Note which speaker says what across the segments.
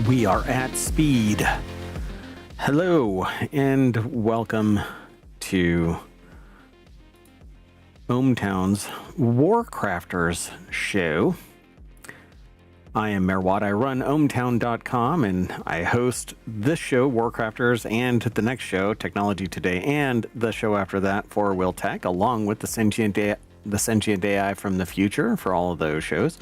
Speaker 1: We are at speed. Hello and welcome to ohmTown's WarCrafters show. I am Mayor Watt. I run ohmtown.com and I host this show, WarCrafters, and the next show, TechnologyToday, and the show after that, FourWheeltech, along with the sentient AI from the future for all of those shows.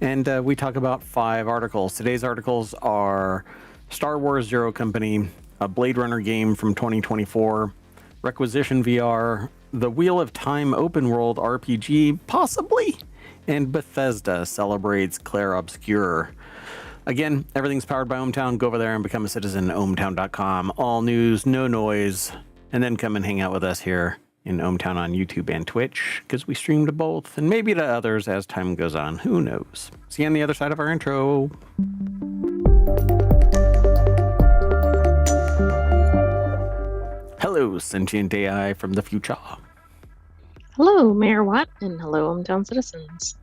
Speaker 1: And we talk about 5 articles. Today's articles are Star Wars Zero Company, a Blade Runner game from 2024, Requisition VR, the Wheel of Time open world RPG, possibly, and Bethesda celebrates Clair Obscur. Again, everything's powered by ohmTown. Go over there and become a citizen at ohmtown.com. All news, no noise, and then come and hang out with us here in ohmTown on YouTube and Twitch, because we stream to both, and maybe to others as time goes on. Who knows? See you on the other side of our intro. Hello, sentient AI from the future.
Speaker 2: Hello, Mayor Watt, and hello, ohmTown citizens.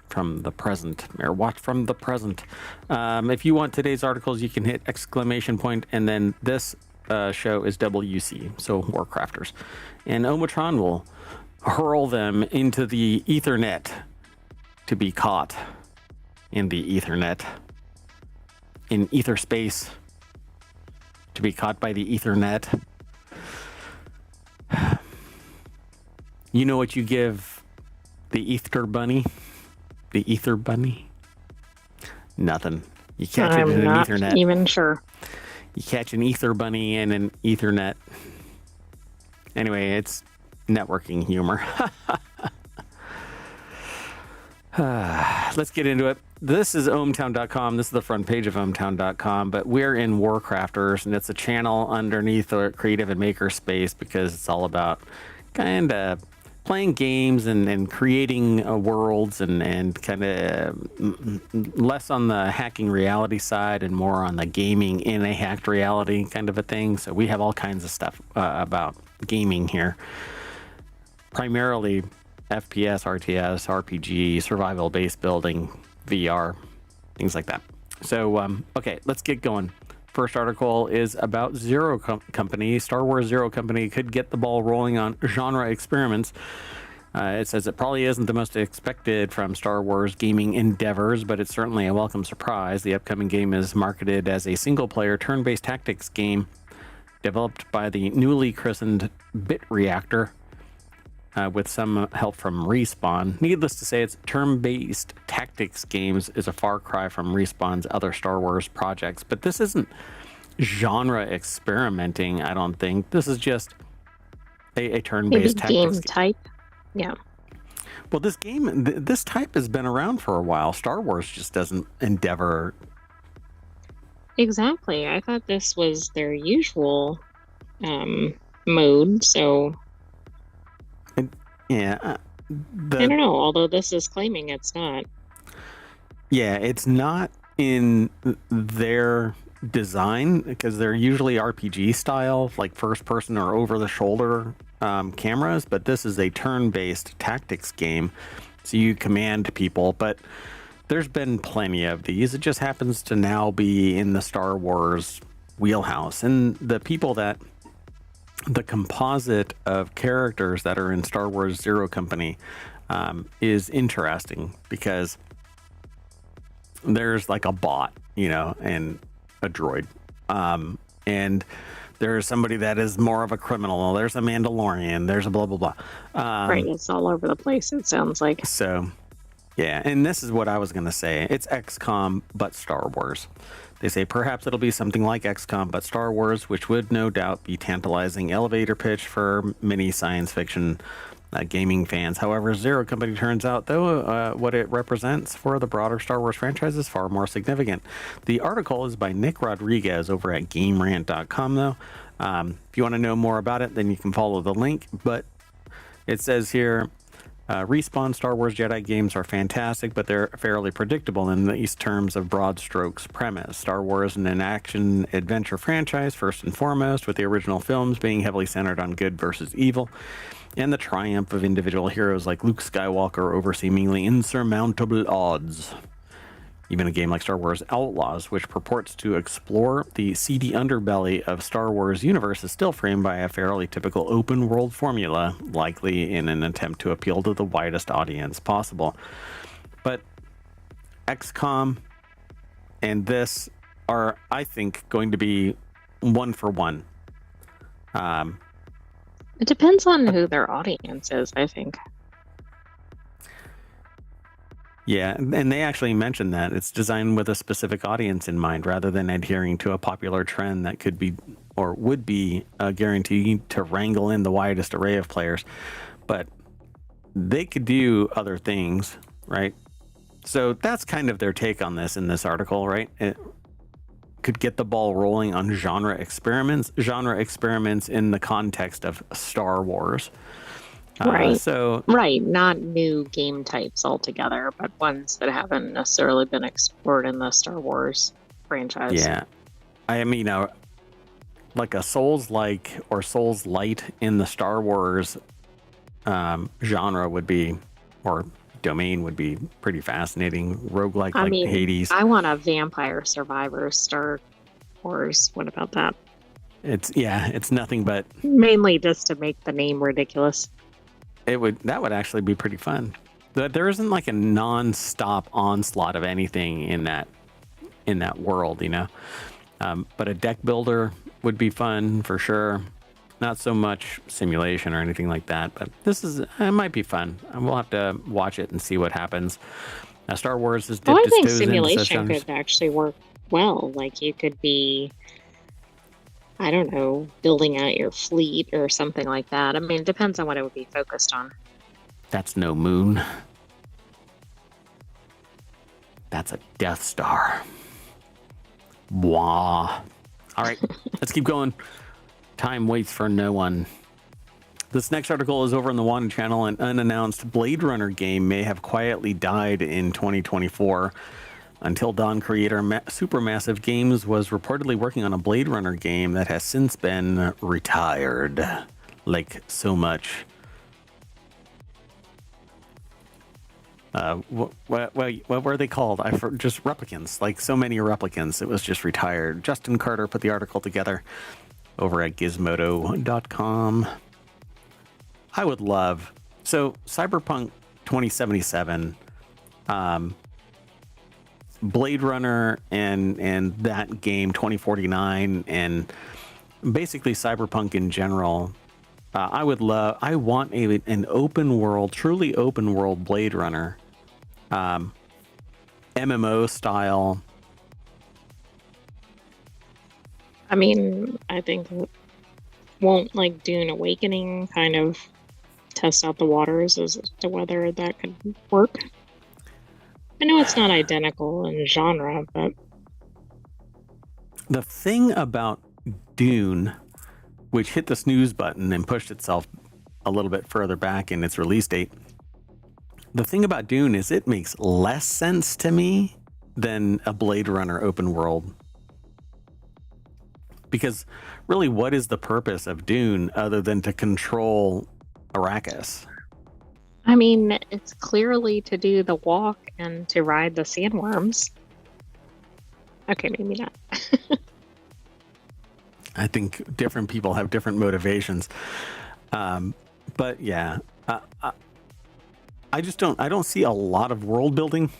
Speaker 1: From the present. Mayor Watt from the present. If you want today's articles, you can hit ! And then this show is WC, so WarCrafters. And Omatron will hurl them into the Ethernet to be caught in the Ethernet. In ether space to be caught by the Ethernet. You know what you give the Ether Bunny? The Ether Bunny? Nothing. You catch it in an Ethernet.
Speaker 2: I'm not even sure.
Speaker 1: You catch an Ether Bunny in an Ethernet. Anyway, it's networking humor. Let's get into it. This is ohmtown.com. This is the front page of ohmtown.com, but we're in WarCrafters, and it's a channel underneath the creative and maker space because it's all about kind of playing games and creating worlds and kind of less on the hacking reality side and more on the gaming in a hacked reality kind of a thing. So we have all kinds of stuff about gaming here. Primarily FPS, RTS, RPG, survival based building, VR, things like that. So, okay, let's get going. First article is about Zero Company. Star Wars Zero Company could get the ball rolling on genre experiments. It says it probably isn't the most expected from Star Wars gaming endeavors, but it's certainly a welcome surprise. The upcoming game is marketed as a single-player turn-based tactics game developed by the newly christened Bit Reactor with some help from Respawn. Needless to say, its turn-based tactics games is a far cry from Respawn's other Star Wars projects, but this isn't genre experimenting, I don't think. This is just a turn-based tactics
Speaker 2: game type. Yeah.
Speaker 1: Well, this game, this type has been around for a while. Star Wars just doesn't endeavor.
Speaker 2: Exactly. I thought this was their usual mode, so...
Speaker 1: Yeah.
Speaker 2: I don't know, although this is claiming it's not.
Speaker 1: Yeah, it's not in their design because they're usually RPG style, like first person or over the shoulder cameras, but this is a turn-based tactics game. So you command people, but there's been plenty of these. It just happens to now be in the Star Wars wheelhouse. And the people that the composite of characters that are in Star Wars Zero Company is interesting because there's like a bot, and a droid. And there's somebody that is more of a criminal. There's a Mandalorian. There's a blah, blah, blah.
Speaker 2: Right. It's all over the place, it sounds like.
Speaker 1: So, yeah. And this is what I was going to say. It's XCOM, but Star Wars. They say perhaps it'll be something like XCOM, but Star Wars, which would no doubt be tantalizing elevator pitch for many science fiction gaming fans. However, Zero Company turns out, though, what it represents for the broader Star Wars franchise is far more significant. The article is by Nick Rodriguez over at GameRant.com, though. If you want to know more about it, then you can follow the link. But it says here, Respawn Star Wars Jedi games are fantastic, but they're fairly predictable in these terms of broad strokes premise. Star Wars is an action-adventure franchise, first and foremost, with the original films being heavily centered on good versus evil, and the triumph of individual heroes like Luke Skywalker over seemingly insurmountable odds. Even a game like Star Wars Outlaws, which purports to explore the seedy underbelly of Star Wars universe, is still framed by a fairly typical open world formula, likely in an attempt to appeal to the widest audience possible. But XCOM and this are, I think, going to be one for one.
Speaker 2: It depends on who their audience is, I think.
Speaker 1: Yeah, and they actually mentioned that it's designed with a specific audience in mind rather than adhering to a popular trend that could be or would be guaranteed to wrangle in the widest array of players. But they could do other things, right? So that's kind of their take on this in this article, right? It could get the ball rolling on genre experiments in the context of Star Wars.
Speaker 2: Right. Right. Not new game types altogether, but ones that haven't necessarily been explored in the Star Wars franchise.
Speaker 1: Yeah. I mean, like a Souls-like or Souls-light in the Star Wars genre would be, or domain would be pretty fascinating. Roguelike like Hades.
Speaker 2: I want a Vampire Survivors Star Wars. What about that?
Speaker 1: It's nothing but...
Speaker 2: Mainly just to make the name ridiculous.
Speaker 1: That would actually be pretty fun. But there isn't like a non-stop onslaught of anything in that world, you know. But a deck builder would be fun for sure. Not so much simulation or anything like that, but it might be fun. We'll have to watch it and see what happens. Star Wars has dipped its toes into
Speaker 2: simulation could actually work well. Like you could be, I don't know, building out your fleet or something like that. I mean, it depends on what it would be focused on.
Speaker 1: That's no moon. That's a Death Star. Wah. All right, let's keep going. Time waits for no one. This next article is over on the Wanted channel. An unannounced Blade Runner game may have quietly died in 2024. Until Dawn creator Supermassive Games was reportedly working on a Blade Runner game that has since been retired. Like so much. What were they called? Just replicants. Like so many replicants. It was just retired. Justin Carter put the article together over at gizmodo.com. I would love... So, Cyberpunk 2077... Blade Runner and that game 2049 and basically Cyberpunk in general. I want an open world, truly open world Blade Runner, MMO style.
Speaker 2: I mean, I think won't like Dune Awakening kind of test out the waters as to whether that could work. I know it's not identical in genre, but...
Speaker 1: The thing about Dune, which hit the snooze button and pushed itself a little bit further back in its release date, the thing about Dune is it makes less sense to me than a Blade Runner open world. Because really, what is the purpose of Dune other than to control Arrakis?
Speaker 2: I mean, it's clearly to do the walk and to ride the sandworms. Okay, maybe not.
Speaker 1: I think different people have different motivations. But yeah, I don't see a lot of world building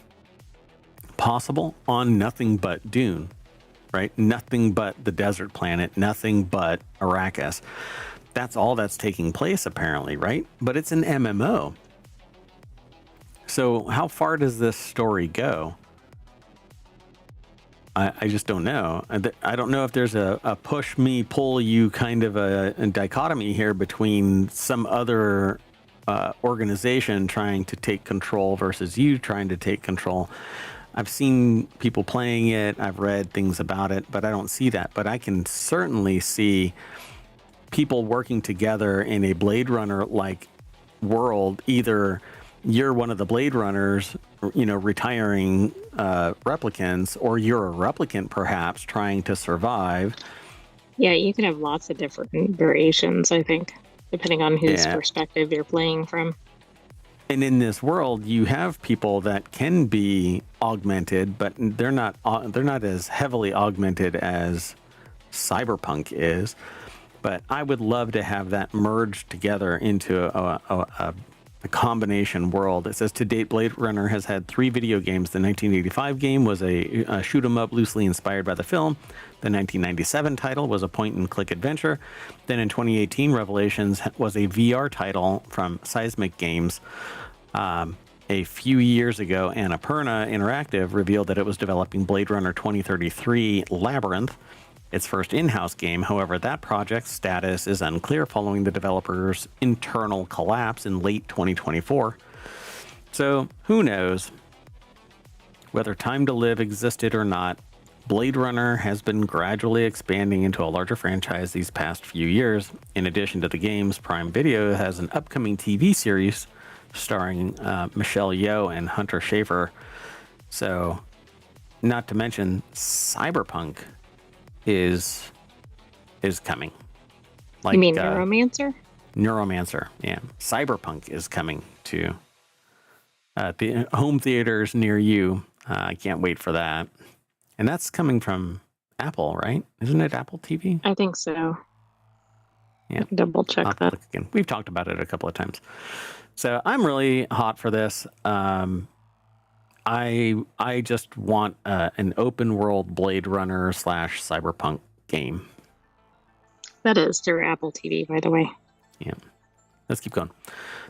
Speaker 1: possible on nothing but Dune, right? Nothing but the desert planet, nothing but Arrakis. That's all that's taking place apparently, right? But it's an MMO. So how far does this story go? I just don't know. I don't know if there's a push me, pull you kind of a dichotomy here between some other organization trying to take control versus you trying to take control. I've seen people playing it. I've read things about it, but I don't see that. But I can certainly see people working together in a Blade Runner-like world. Either you're one of the Blade Runners, you know, retiring replicants, or you're a replicant perhaps trying to survive.
Speaker 2: Yeah, you can have lots of different variations, I think, depending on whose perspective you're playing from.
Speaker 1: And in this world, you have people that can be augmented, but they're not as heavily augmented as Cyberpunk is. But I would love to have that merged together into a combination world. It says to date, Blade Runner has had 3 video games. The 1985 game was a shoot 'em up loosely inspired by the film. The 1997 title was a point and click adventure. Then in 2018, Revelations was a VR title from Seismic Games. A few years ago, Annapurna Interactive revealed that it was developing Blade Runner 2033 Labyrinth, its first in-house game. However, that project's status is unclear following the developer's internal collapse in late 2024. So who knows whether Time to Live existed or not. Blade Runner has been gradually expanding into a larger franchise these past few years. In addition to the games, Prime Video has an upcoming TV series starring Michelle Yeoh and Hunter Schafer. So, not to mention, Cyberpunk is coming.
Speaker 2: Like, you mean Neuromancer?
Speaker 1: Neuromancer, yeah. Cyberpunk is coming to the home theaters near you. I can't wait for that. And that's coming from Apple, right? Isn't it Apple TV?
Speaker 2: I think so.
Speaker 1: Yeah.
Speaker 2: Double check that.
Speaker 1: Look again. We've talked about it a couple of times. So I'm really hot for this. I just want an open world Blade Runner / Cyberpunk game.
Speaker 2: That is through Apple TV, by the way.
Speaker 1: Yeah. Let's keep going.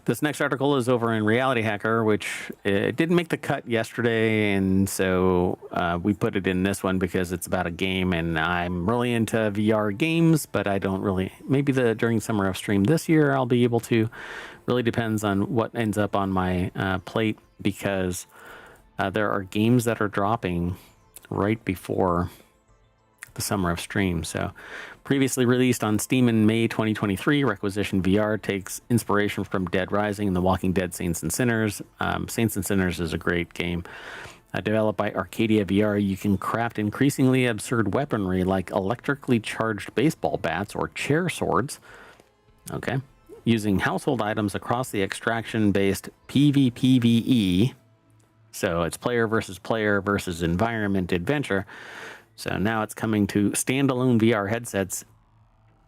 Speaker 1: This next article is over in Reality Hacker, which it didn't make the cut yesterday, and so we put it in this one because it's about a game, and I'm really into VR games, but I don't really. Maybe during Summer of Stream this year, I'll be able to. Really depends on what ends up on my plate, because there are games that are dropping right before the Summer of Stream. So previously released on Steam in May 2023, Requisition VR takes inspiration from Dead Rising and The Walking Dead Saints and Sinners. Saints and Sinners is a great game. Developed by Arcadia VR, you can craft increasingly absurd weaponry like electrically charged baseball bats or chair swords. Okay. Using household items across the extraction-based PvPvE. So it's player versus environment adventure. So now it's coming to standalone VR headsets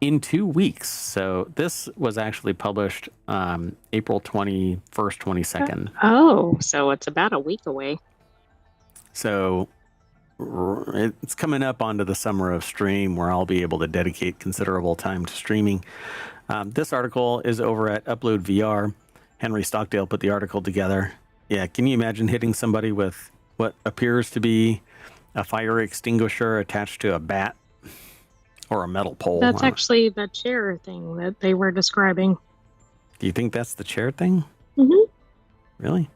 Speaker 1: in 2 weeks. So this was actually published April 21st, 22nd.
Speaker 2: Oh, so it's about a week away.
Speaker 1: So it's coming up onto the Summer of Stream, where I'll be able to dedicate considerable time to streaming. This article is over at Upload VR. Henry Stockdale put the article together. Yeah, can you imagine hitting somebody with what appears to be a fire extinguisher attached to a bat or a metal pole?
Speaker 2: That's actually the chair thing that they were describing.
Speaker 1: Do you think that's the chair thing?
Speaker 2: Mm-hmm.
Speaker 1: Really?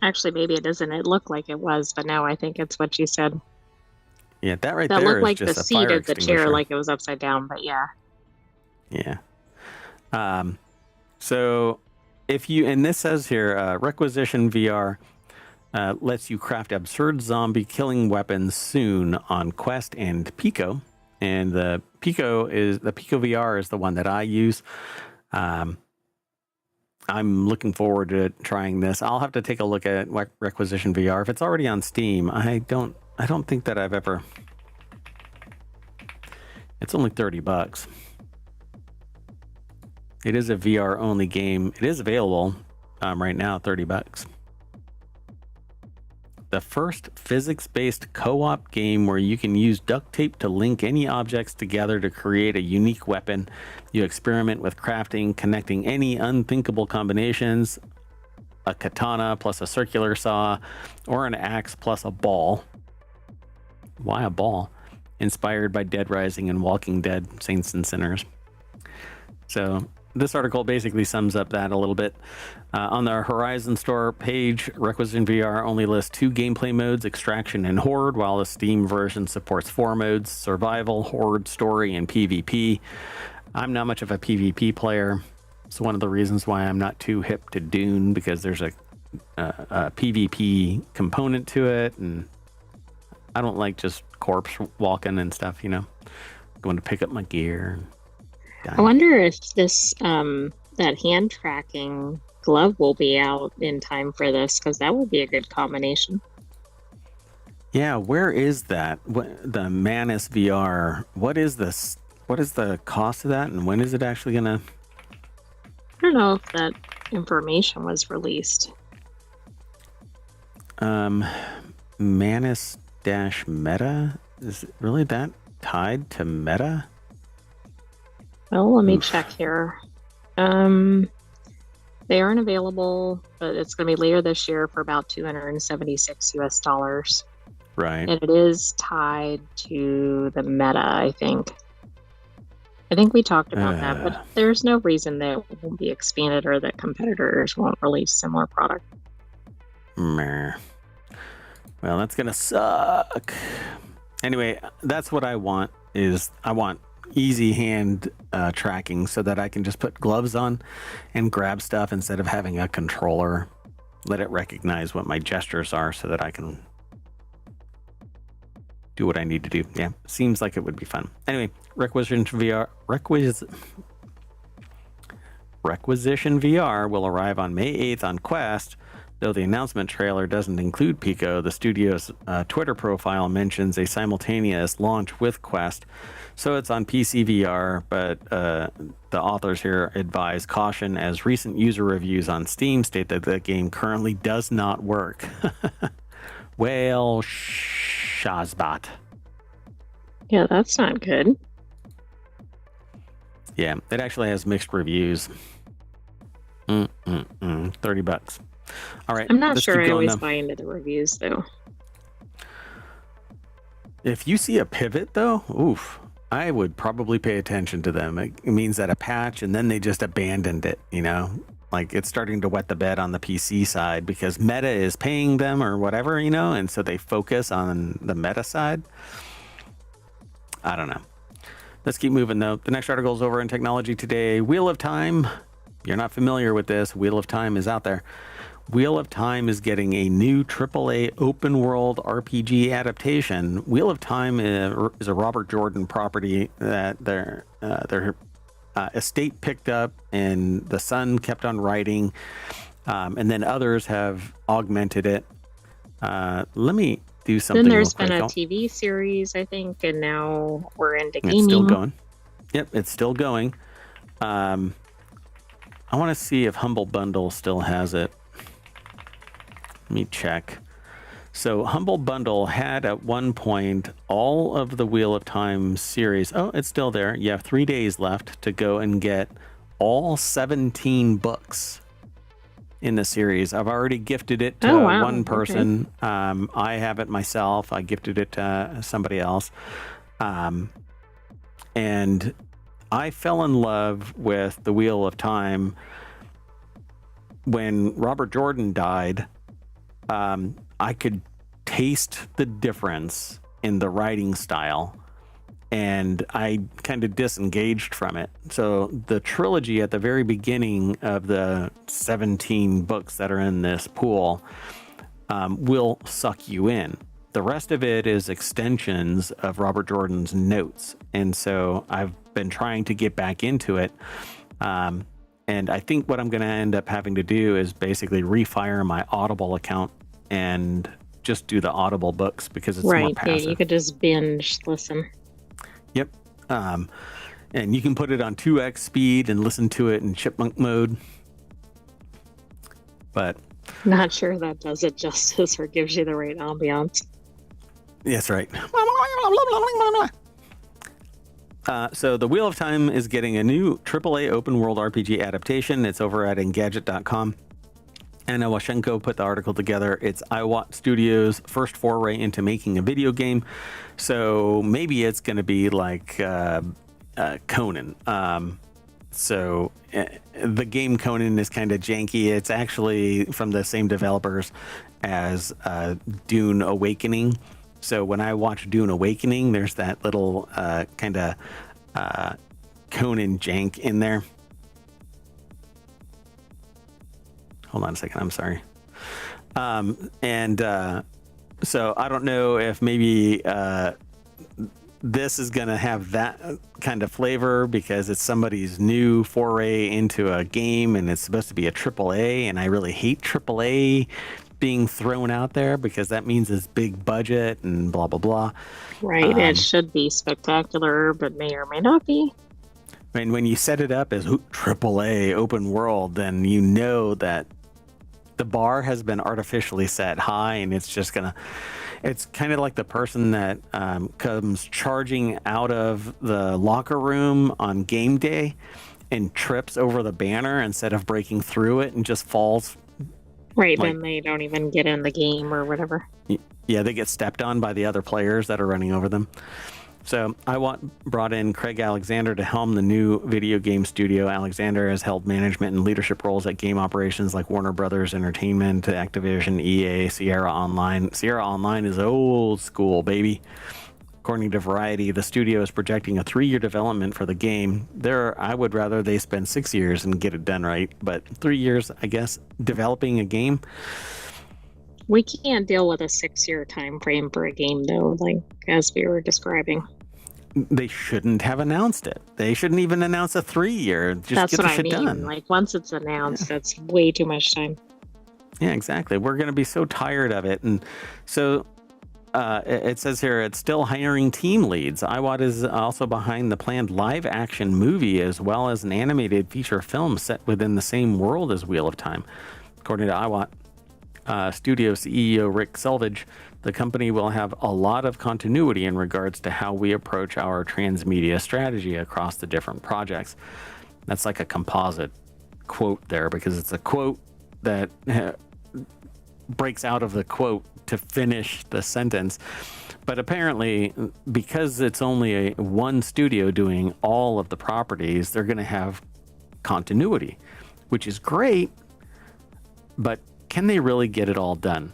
Speaker 2: Actually, maybe it isn't. It looked like it was, but now I think it's what you said.
Speaker 1: Yeah, that right
Speaker 2: that
Speaker 1: there
Speaker 2: looked
Speaker 1: is
Speaker 2: like
Speaker 1: just
Speaker 2: the
Speaker 1: a
Speaker 2: seat
Speaker 1: fire
Speaker 2: of the chair, like it was upside down, but yeah.
Speaker 1: Yeah. So if you, and this says here, Requisition VR lets you craft absurd zombie killing weapons soon on Quest and Pico. And the Pico VR is the one that I use. I'm looking forward to trying this. I'll have to take a look at Requisition VR. If it's already on Steam, I don't think that I've ever. It's only $30. It is a VR only game. It is available right now, $30. The first physics-based co-op game where you can use duct tape to link any objects together to create a unique weapon. You experiment with crafting, connecting any unthinkable combinations, a katana plus a circular saw, or an axe plus a ball. Why a ball? Inspired by Dead Rising and Walking Dead, Saints and Sinners. So this article basically sums up that a little bit. On the Horizon Store page, Requisition VR only lists 2 gameplay modes, Extraction and Horde, while the Steam version supports 4 modes, Survival, Horde, Story, and PvP. I'm not much of a PvP player. It's one of the reasons why I'm not too hip to Dune, because there's a PvP component to it, and I don't like just corpse walking and stuff, going to pick up my gear.
Speaker 2: I wonder if this that hand tracking glove will be out in time for this, because that would be a good combination.
Speaker 1: Yeah, where is that? The Manus VR? What is this? What is the cost of that, and when is it actually gonna?
Speaker 2: I don't know if that information was released.
Speaker 1: Manus dash Meta, is it really that tied to Meta?
Speaker 2: Well, let me check here. They aren't available, but it's going to be later this year for about 276 US dollars.
Speaker 1: Right.
Speaker 2: And it is tied to the Meta, I think. I think we talked about that, but there's no reason that it won't be expanded or that competitors won't release similar product.
Speaker 1: Meh. Well, that's gonna suck. Anyway, that's what I want. I want easy hand tracking so that I can just put gloves on and grab stuff instead of having a controller. Let it recognize what my gestures are so that I can do what I need to do. Yeah, seems like it would be fun. Anyway, Requisition VR will arrive on May 8th on Quest. Though the announcement trailer doesn't include Pico, the studio's Twitter profile mentions a simultaneous launch with Quest. So it's on PC VR, but the authors here advise caution as recent user reviews on Steam state that the game currently does not work. Well, Shazbot.
Speaker 2: Yeah, that's not good.
Speaker 1: Yeah, it actually has mixed reviews. $30. All right.
Speaker 2: I'm not sure I always buy into the reviews, though.
Speaker 1: If you see a pivot, though, oof, I would probably pay attention to them. It means that a patch, and then they just abandoned it, you know? Like, it's starting to wet the bed on the PC side because Meta is paying them or whatever, you know? And so they focus on the Meta side. I don't know. Let's keep moving, though. The next article is over in Technology Today. Wheel of Time. If you're not familiar with this, Wheel of Time is out there. Wheel of Time is getting a new AAA open world RPG adaptation. Wheel of Time is a Robert Jordan property that their estate picked up and the son kept on writing, and then others have augmented it. Let me do something.
Speaker 2: Then there's been a TV series, I think, and now we're into gaming.
Speaker 1: It's still going. Yep, it's still going. I want to see if Humble Bundle still has it. Let me check. So Humble Bundle had at one point all of the Wheel of Time series. Oh, it's still there. You have 3 days left to go and get all 17 books in the series. I've already gifted it to one person. Okay. I have it myself. I gifted it to somebody else. And I fell in love with the Wheel of Time when Robert Jordan died. I could taste the difference in the writing style, and I kind of disengaged from it. So the trilogy at the very beginning of the 17 books that are in this pool will suck you in. The rest of it is extensions of Robert Jordan's notes, and so I've been trying to get back into it. And I think what I'm going to end up having to do is basically refire my Audible account and just do the Audible books because it's more passive.
Speaker 2: Yeah, you could just binge listen.
Speaker 1: Yep. And you can put it on 2x speed and listen to it in chipmunk mode. But
Speaker 2: not sure that does it justice or gives you the right ambiance.
Speaker 1: That's right. So the Wheel of Time is getting a new AAA open world RPG adaptation. It's over at Engadget.com. Anna Washenko put the article together. It's iWatt Studios' first foray into making a video game. So maybe it's going to be like Conan. So the game Conan is kind of janky. It's actually from the same developers as Dune Awakening. So when I watch Dune Awakening, there's that little kind of Conan jank in there. Hold on a second. I'm sorry. So I don't know if maybe this is going to have that kind of flavor because it's somebody's new foray into a game and it's supposed to be a AAA, and I really hate AAA being thrown out there because that means it's big budget and blah blah blah.
Speaker 2: Right. It should be spectacular, but may or may not be.
Speaker 1: I mean, when you set it up as AAA open world, then you know that the bar has been artificially set high, and it's just gonna. It's kind of like the person that comes charging out of the locker room on game day and trips over the banner instead of breaking through it and just falls.
Speaker 2: Right, then they don't even get in the game or whatever.
Speaker 1: Yeah, they get stepped on by the other players that are running over them. So brought in Craig Alexander to helm the new video game studio. Alexander has held management and leadership roles at game operations like Warner Brothers Entertainment, Activision, EA, Sierra Online. Sierra Online is old school, baby. According to Variety, the studio is projecting a 3-year development for the game. I would rather they spend 6 years and get it done right, but 3 years, I guess, developing a game.
Speaker 2: We can't deal with a 6-year time frame for a game, though, like as we were describing.
Speaker 1: They shouldn't have announced it. They shouldn't even announce a 3-year. Just get the shit done.
Speaker 2: Like once it's announced, that's way too much time.
Speaker 1: Yeah, exactly. We're going to be so tired of it. And so it says here it's still hiring team leads. iWatt is also behind the planned live action movie as well as an animated feature film set within the same world as Wheel of Time. According to iWatt Studio CEO Rick Selvage, the company will have a lot of continuity in regards to how we approach our transmedia strategy across the different projects. That's like a composite quote there because it's a quote that breaks out of the quote to finish the sentence. But apparently, because it's only one studio doing all of the properties, they're going to have continuity, which is great. But can they really get it all done?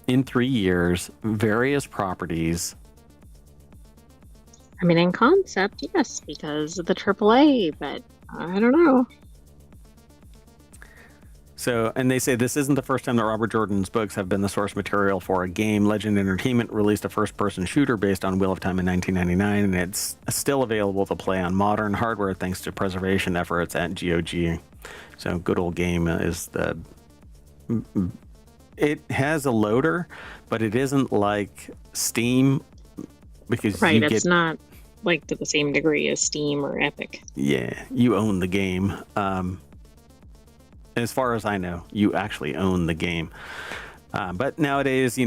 Speaker 1: In 3 years, various properties.
Speaker 2: I mean, in concept, yes, because of the AAA, but I don't know.
Speaker 1: So, and they say this isn't the first time that Robert Jordan's books have been the source material for a game. Legend Entertainment released a first-person shooter based on Wheel of Time in 1999, and it's still available to play on modern hardware thanks to preservation efforts at GOG. So, good old game is the... It has a loader, but it isn't like Steam because
Speaker 2: it's not like to the same degree as Steam or Epic.
Speaker 1: Yeah, you own the game. As far as I know, you actually own the game. But nowadays,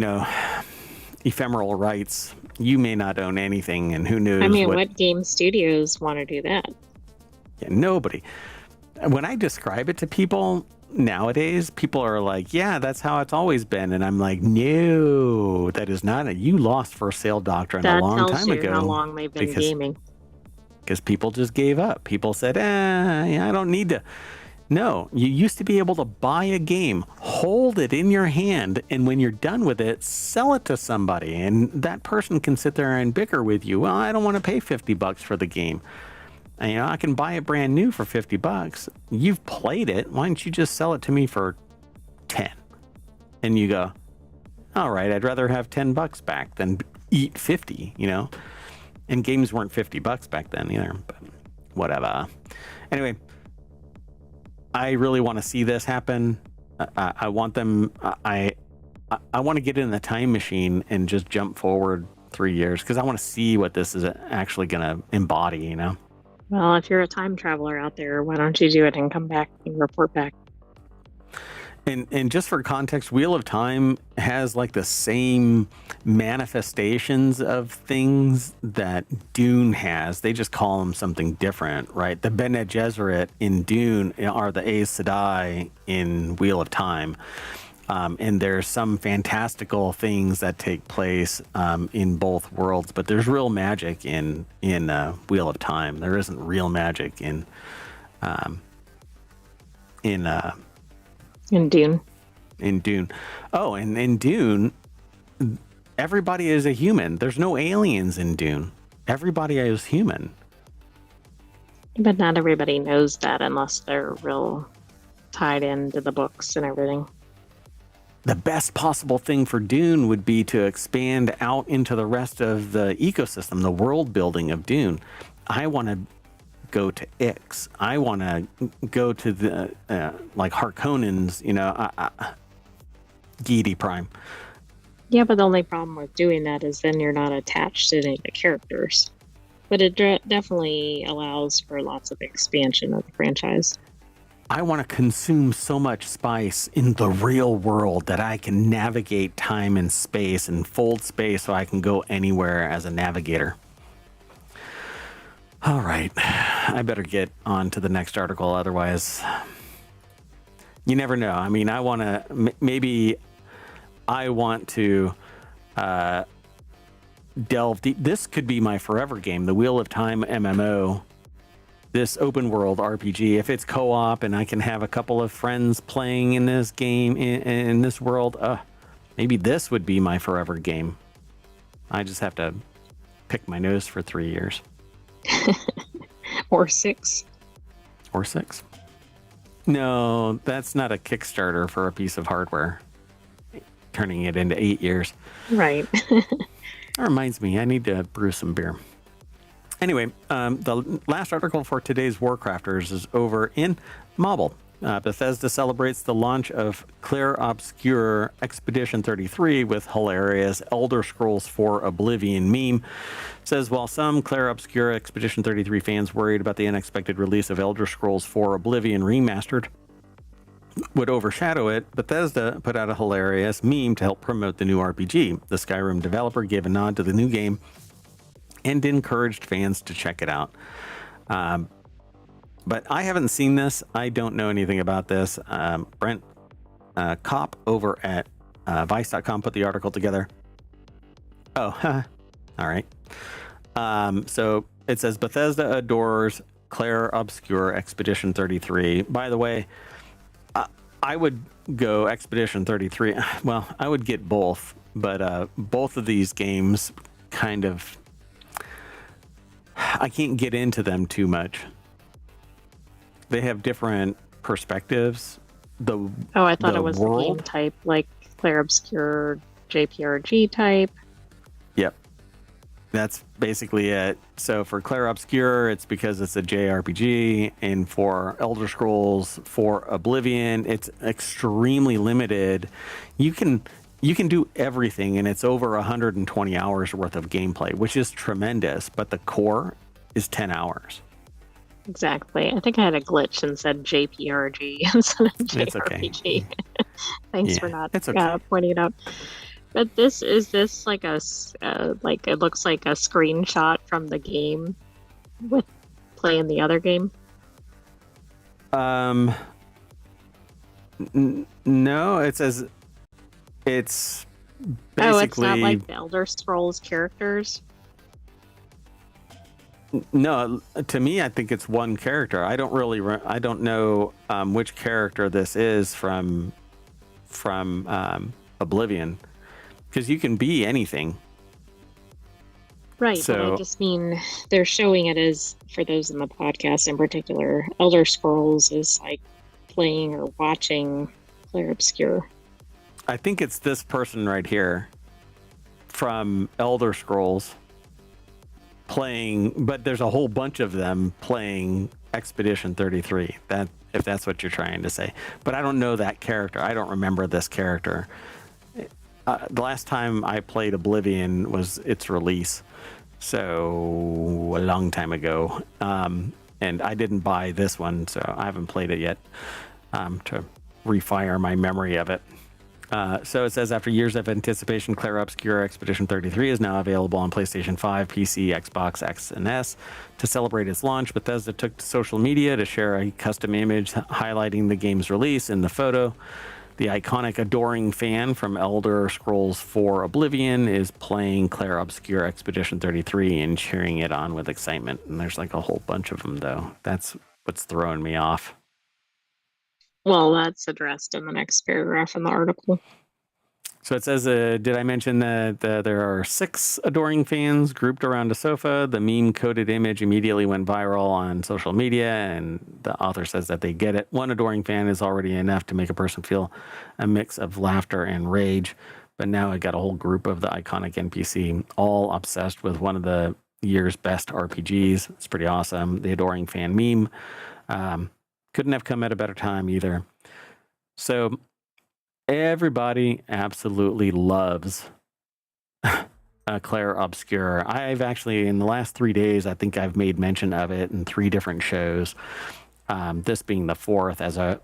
Speaker 1: ephemeral rights, you may not own anything, and who knows?
Speaker 2: I mean, what game studios want to do that?
Speaker 1: Yeah, nobody. When I describe it to people nowadays, people are like, yeah, that's how it's always been. And I'm like, no, that is not it. You lost for sale doctrine a long time ago. That tells you
Speaker 2: how long they've been gaming.
Speaker 1: Because people just gave up. People said, yeah, I don't need to. No, you used to be able to buy a game, hold it in your hand, and when you're done with it, sell it to somebody. And that person can sit there and bicker with you. Well, I don't want to pay $50 for the game. And, I can buy it brand new for $50. You've played it. Why don't you just sell it to me for 10? And you go, all right, I'd rather have $10 back than eat 50, And games weren't $50 back then either, but whatever. Anyway, I really want to see this happen. I want them. I want to get in the time machine and just jump forward 3 years because I want to see what this is actually going to embody.
Speaker 2: Well, if you're a time traveler out there, why don't you do it and come back and report back?
Speaker 1: And just for context, Wheel of Time has like the same manifestations of things that Dune has. They just call them something different, right? The Bene Gesserit in Dune are the Aes Sedai in Wheel of Time. And there's some fantastical things that take place in both worlds, but there's real magic in Wheel of Time. There isn't real magic in
Speaker 2: Dune.
Speaker 1: In Dune. Oh, and in Dune, everybody is a human. There's no aliens in Dune. Everybody is human.
Speaker 2: But not everybody knows that unless they're real tied into the books and everything.
Speaker 1: the best possible thing for Dune would be to expand out into the rest of the ecosystem, the world building of Dune. I want to go to Ix. I want to go to the like Harkonnens, Geedy Prime.
Speaker 2: Yeah, but the only problem with doing that is then you're not attached to any of the characters. But it definitely allows for lots of expansion of the franchise.
Speaker 1: I want to consume so much spice in the real world that I can navigate time and space and fold space so I can go anywhere as a navigator. All right, I better get on to the next article. Otherwise, you never know. I mean, maybe I want to delve deep. This could be my forever game, the Wheel of Time MMO. This open world RPG, if it's co-op and I can have a couple of friends playing in this game, in this world, maybe this would be my forever game. I just have to pick my nose for 3 years.
Speaker 2: Or 6.
Speaker 1: Or 6. No, that's not a Kickstarter for a piece of hardware. Turning it into 8 years.
Speaker 2: Right.
Speaker 1: That reminds me, I need to brew some beer. Anyway, the last article for today's WarCrafters is over in Mobile. Bethesda celebrates the launch of Clair Obscur Expedition 33 with hilarious Elder Scrolls 4 Oblivion meme. Says, while some Clair Obscur Expedition 33 fans worried about the unexpected release of Elder Scrolls 4 Oblivion Remastered would overshadow it, Bethesda put out a hilarious meme to help promote the new RPG. The Skyrim developer gave a nod to the new game and encouraged fans to check it out. But I haven't seen this. I don't know anything about this. Brent Kopp over at Vice.com put the article together. Oh, all right. So it says Bethesda adores Clair Obscur Expedition 33. By the way, I would go Expedition 33. Well, I would get both, but both of these games kind of, I can't get into them too much. They have different perspectives.
Speaker 2: I thought it was the game type, like Clair Obscur JPRG type.
Speaker 1: Yep. That's basically it. So for Clair Obscur, it's because it's a JRPG, and for Elder Scrolls, for Oblivion, it's extremely limited. You can do everything, and it's over 120 hours worth of gameplay, which is tremendous, but the core is 10 hours.
Speaker 2: Exactly. I think I had a glitch and said JPRG instead of JRPG.
Speaker 1: It's okay.
Speaker 2: Thanks for not
Speaker 1: okay.
Speaker 2: pointing it out. But is this like it looks like a screenshot from the game with playing the other game?
Speaker 1: No, it says it's basically.
Speaker 2: It's not like the Elder Scrolls characters.
Speaker 1: No, to me, I think it's one character. I don't know which character this is from Oblivion, because you can be anything.
Speaker 2: Right,
Speaker 1: so,
Speaker 2: but I just mean they're showing it as, for those in the podcast in particular, Elder Scrolls is like playing or watching Clair Obscur.
Speaker 1: I think it's this person right here from Elder Scrolls playing, but there's a whole bunch of them playing Expedition 33. If that's what you're trying to say. But I don't know that character. I don't remember this character. The last time I played Oblivion was its release, so a long time ago. And I didn't buy this one, so I haven't played it yet to refire my memory of it. So it says, after years of anticipation, Clair Obscur Expedition 33 is now available on PlayStation 5, PC, Xbox X, and S. To celebrate its launch, Bethesda took to social media to share a custom image highlighting the game's release. In the photo, the iconic adoring fan from Elder Scrolls 4 Oblivion is playing Clair Obscur Expedition 33 and cheering it on with excitement. And there's like a whole bunch of them, though. That's what's throwing me off.
Speaker 2: Well, that's addressed in the next paragraph in the article.
Speaker 1: So it says, did I mention that there are 6 adoring fans grouped around a sofa? The meme-coded image immediately went viral on social media, and the author says that they get it. One adoring fan is already enough to make a person feel a mix of laughter and rage. But now I got a whole group of the iconic NPC, all obsessed with one of the year's best RPGs. It's pretty awesome. The adoring fan meme couldn't have come at a better time either. So everybody absolutely loves Claire Obscure. I've actually, in the last 3 days, I think I've made mention of it in 3 different shows. This being the 4th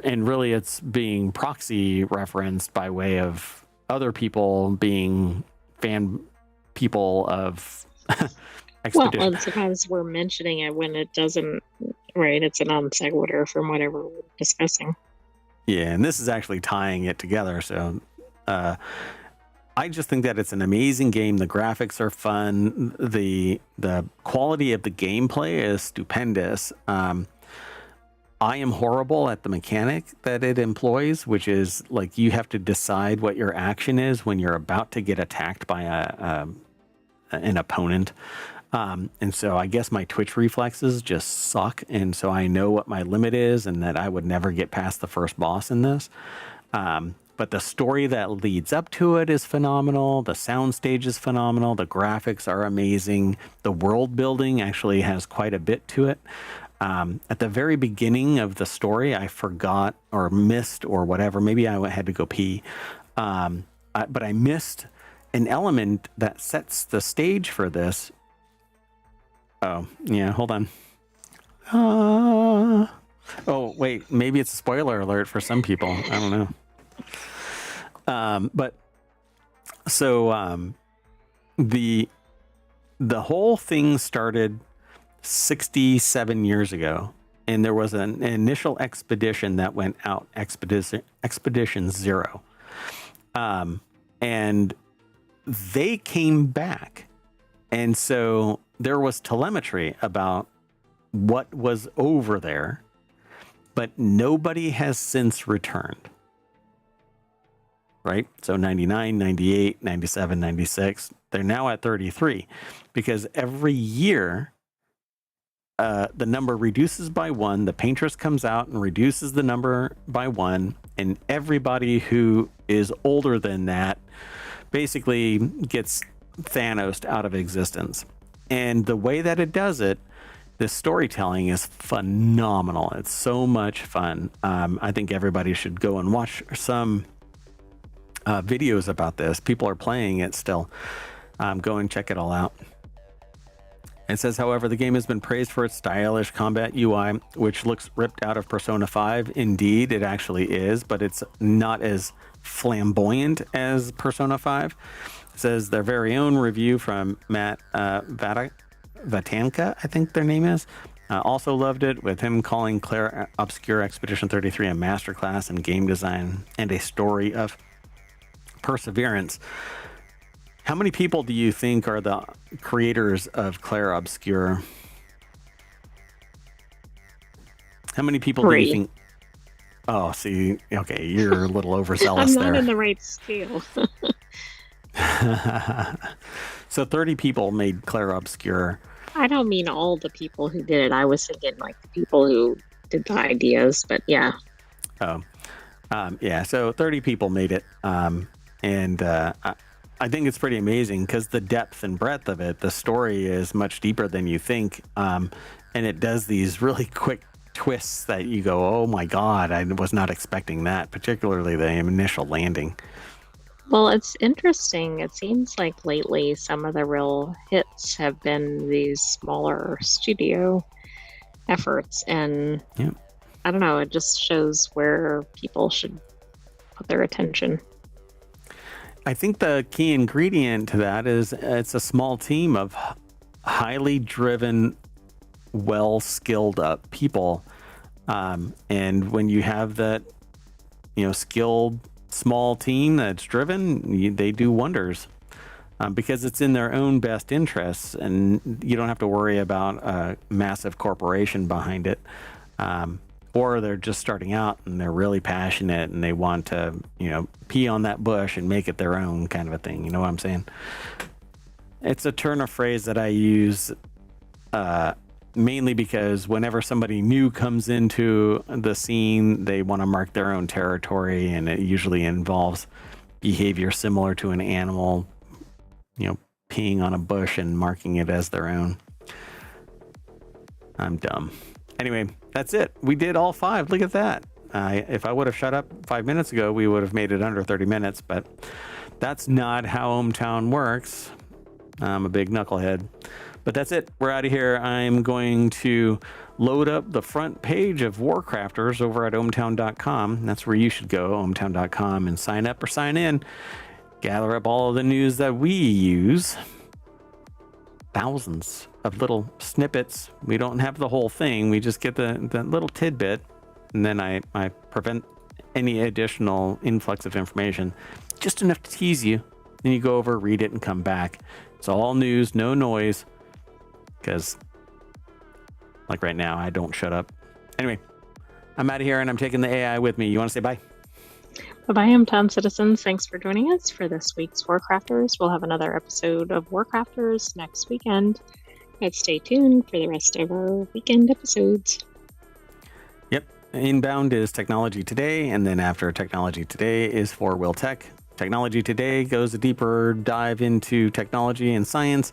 Speaker 1: and really it's being proxy referenced by way of other people being fan people of Expedition.
Speaker 2: Well, and sometimes we're mentioning it when it doesn't, right? It's a non sequitur from whatever we're discussing.
Speaker 1: Yeah, and this is actually tying it together. So I just think that it's an amazing game. The graphics are fun. The quality of the gameplay is stupendous. I am horrible at the mechanic that it employs, which is like you have to decide what your action is when you're about to get attacked by an opponent. And so I guess my twitch reflexes just suck. And so I know what my limit is and that I would never get past the first boss in this. But the story that leads up to it is phenomenal. The soundstage is phenomenal. The graphics are amazing. The world building actually has quite a bit to it. At the very beginning of the story, I forgot or missed or whatever. Maybe I had to go pee. But I missed an element that sets the stage for this. Oh, yeah, hold on. Oh, wait, maybe it's a spoiler alert for some people. I don't know. But so the whole thing started 67 years ago, and there was an initial expedition that went out, Expedition Zero. And they came back. And so there was telemetry about what was over there, but nobody has since returned. Right? So 99, 98, 97, 96, they're now at 33 because every year the number reduces by 1. The paintress comes out and reduces the number by 1, and everybody who is older than that basically gets Thanos out of existence. And the way that it does it, the storytelling is phenomenal. It's so much fun. I think everybody should go and watch some videos about this. People are playing it still. Go and check it all out. It says, however, the game has been praised for its stylish combat UI, which looks ripped out of Persona 5. Indeed, it actually is, but it's not as flamboyant as Persona 5. It says their very own review from Matt Vatanka, I think their name is, also loved it, with him calling Claire Obscure Expedition 33 a masterclass in game design and a story of perseverance. How many people do you think are the creators of Claire Obscure? How many people do you think? Oh, see, okay, you're a little overzealous there.
Speaker 2: I'm not in the right scale.
Speaker 1: So 30 people made Claire Obscure.
Speaker 2: I don't mean all the people who did it. I was thinking like the people who did the ideas, but yeah.
Speaker 1: Oh, yeah. So 30 people made it. I think it's pretty amazing because the depth and breadth of it, the story is much deeper than you think. And it does these really quick twists that you go, oh my God, I was not expecting that, particularly the initial landing.
Speaker 2: Well, it's interesting. It seems like lately some of the real hits have been these smaller studio efforts. And
Speaker 1: yeah.
Speaker 2: I don't know, it just shows where people should put their attention.
Speaker 1: I think the key ingredient to that is it's a small team of highly driven, well-skilled up people. And when you have that, skilled small team that's driven, they do wonders because it's in their own best interests, and you don't have to worry about a massive corporation behind it. or they're just starting out and they're really passionate and they want to, pee on that bush and make it their own kind of a thing. You know what I'm saying? It's a turn of phrase that I use mainly because whenever somebody new comes into the scene, they want to mark their own territory, and it usually involves behavior similar to an animal, peeing on a bush and marking it as their own. I'm dumb. Anyway, that's it. We did all 5. Look at that. If I would have shut up 5 minutes ago, we would have made it under 30 minutes, but that's not how ohmTown works. I'm a big knucklehead. But that's it. We're out of here. I'm going to load up the front page of WarCrafters over at ohmTown.com. That's where you should go, ohmTown.com, and sign up or sign in. Gather up all of the news that we use. Thousands of little snippets. We don't have the whole thing. We just get the little tidbit, and then I prevent any additional influx of information. Just enough to tease you. Then you go over, read it, and come back. It's all news, no noise. Because, like right now, I don't shut up. Anyway, I'm out of here and I'm taking the AI with me. You want to say bye?
Speaker 2: Bye-bye, ohmTown citizens. Thanks for joining us for this week's WarCrafters. We'll have another episode of WarCrafters next weekend. But stay tuned for the rest of our weekend episodes.
Speaker 1: Yep. Inbound is Technology Today, and then after Technology Today is FourWheeltech. Technology Today goes a deeper dive into technology and science.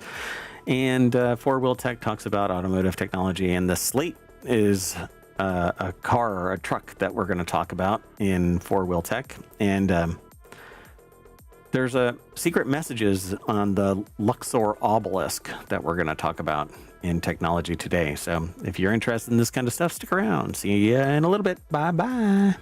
Speaker 1: And FourWheeltech talks about automotive technology, and the slate is a car or a truck that we're going to talk about in FourWheeltech. And there's a secret messages on the Luxor obelisk that we're going to talk about in Technology Today. So if you're interested in this kind of stuff, stick around. See you in a little bit. Bye-bye.